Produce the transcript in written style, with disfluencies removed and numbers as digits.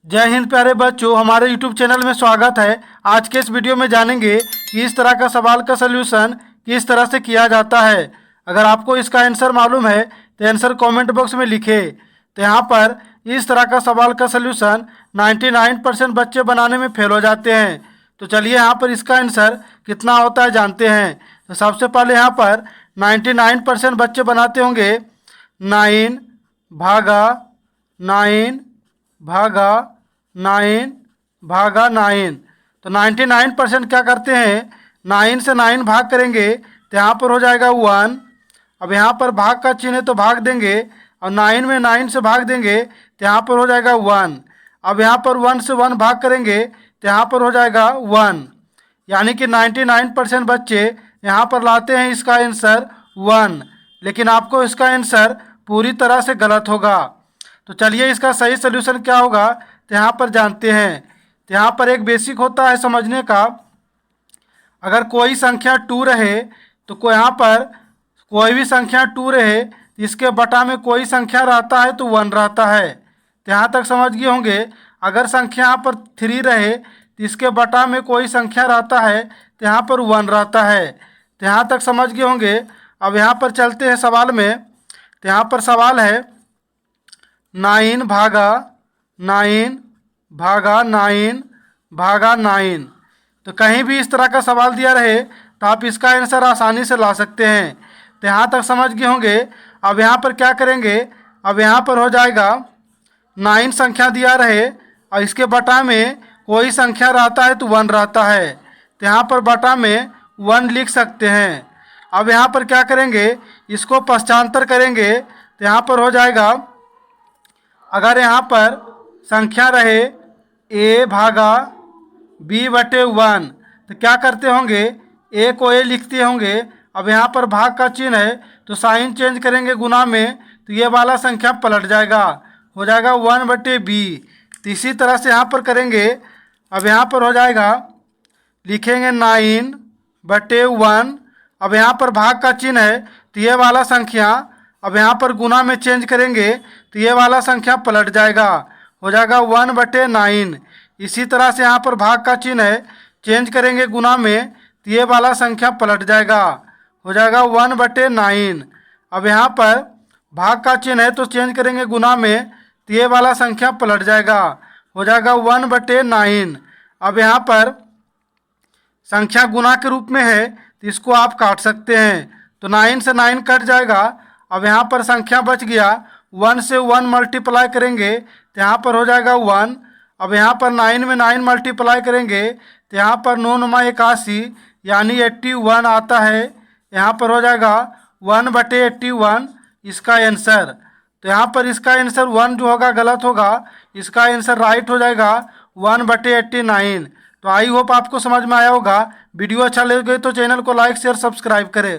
जय हिंद प्यारे बच्चों, हमारे YouTube चैनल में स्वागत है। आज के इस वीडियो में जानेंगे कि इस तरह का सवाल का सलूशन किस तरह से किया जाता है। अगर आपको इसका आंसर मालूम है तो आंसर कमेंट बॉक्स में लिखें। तो यहाँ पर इस तरह का सवाल का सलूशन 99% बच्चे बनाने में फेल हो जाते हैं। तो चलिए यहाँ पर इसका आंसर कितना होता है जानते हैं। तो सबसे पहले यहाँ पर 99% बच्चे बनाते होंगे 9 भागा 9 भागा 9 भागा 9। तो 99% क्या करते हैं, 9 से 9 भाग करेंगे तो यहाँ पर हो जाएगा 1। अब यहाँ पर भाग का चिन्ह है तो भाग देंगे और 9 में 9 से भाग देंगे तो यहाँ पर हो जाएगा 1। अब यहाँ पर 1 से 1 भाग करेंगे तो यहाँ पर हो जाएगा 1। यानी कि 99% बच्चे यहाँ पर लाते हैं इसका आंसर 1, लेकिन आपको इसका आंसर पूरी तरह से गलत होगा। तो चलिए इसका सही सलूशन क्या होगा तो यहाँ पर जानते हैं। तो यहाँ पर एक बेसिक होता है समझने का। अगर कोई संख्या 2 रहे तो को यहाँ पर कोई भी संख्या 2 रहे, इसके बटा में कोई संख्या रहता है तो 1 रहता है। तो यहाँ तक समझ गए होंगे। अगर संख्या यहाँ पर 3 रहे तो इसके बटा में कोई संख्या रहता है तो यहाँ पर 1 रहता है। तो यहाँ तक समझ गए होंगे। अब यहाँ पर चलते हैं सवाल में। तो यहाँ पर सवाल है 9 भागा 9 भागा 9 भागा 9। तो कहीं भी इस तरह का सवाल दिया रहे तो आप इसका आंसर आसानी से ला सकते हैं। तो यहाँ तक समझ गए होंगे। अब यहाँ पर क्या करेंगे, अब यहाँ पर हो जाएगा 9 संख्या दिया रहे और इसके बटा में कोई संख्या रहता है तो 1 रहता है। तो यहाँ पर बटा में 1 लिख सकते हैं। अब यहाँ पर क्या करेंगे, इसको पश्चांतर करेंगे तो यहाँ पर हो जाएगा, अगर यहाँ पर संख्या रहे a भागा b बटे 1 तो क्या करते होंगे, a को a लिखते होंगे। अब यहाँ पर भाग का चिन्ह है तो साइन चेंज करेंगे गुना में, तो ये वाला संख्या पलट जाएगा, हो जाएगा 1 बटे b। तो इसी तरह से यहाँ पर करेंगे। अब यहाँ पर हो जाएगा, लिखेंगे 9 बटे 1। अब यहाँ पर भाग का चिन्ह है तो ये वाला संख्या अब यहाँ पर गुना में चेंज करेंगे तो ये वाला संख्या पलट जाएगा, हो जाएगा 1 बटे 9। इसी तरह से यहाँ पर भाग का चिन्ह है, चेंज करेंगे गुना में तो ये वाला संख्या पलट जाएगा, हो जाएगा 1 बटे 9। अब यहाँ पर भाग का चिन्ह है तो चेंज करेंगे गुना में तो ये वाला संख्या पलट जाएगा, हो जाएगा 1 बटे 9। अब यहाँ पर संख्या गुना के रूप में है तो इसको आप काट सकते हैं। तो 9 से 9 कट जाएगा। अब यहाँ पर संख्या बच गया, 1 से 1 मल्टीप्लाई करेंगे तो यहाँ पर हो जाएगा 1। अब यहाँ पर 9 में 9 मल्टीप्लाई करेंगे तो यहाँ पर 9 9 81 यानी 81 आता है। यहाँ पर हो जाएगा 1 बटे 81 इसका आंसर। तो यहाँ पर इसका आंसर 1 जो होगा गलत होगा, इसका आंसर राइट हो जाएगा 1 बटे 89। तो आई होप आपको समझ में आया होगा। वीडियो अच्छा लगे तो चैनल को लाइक शेयर सब्सक्राइब करें।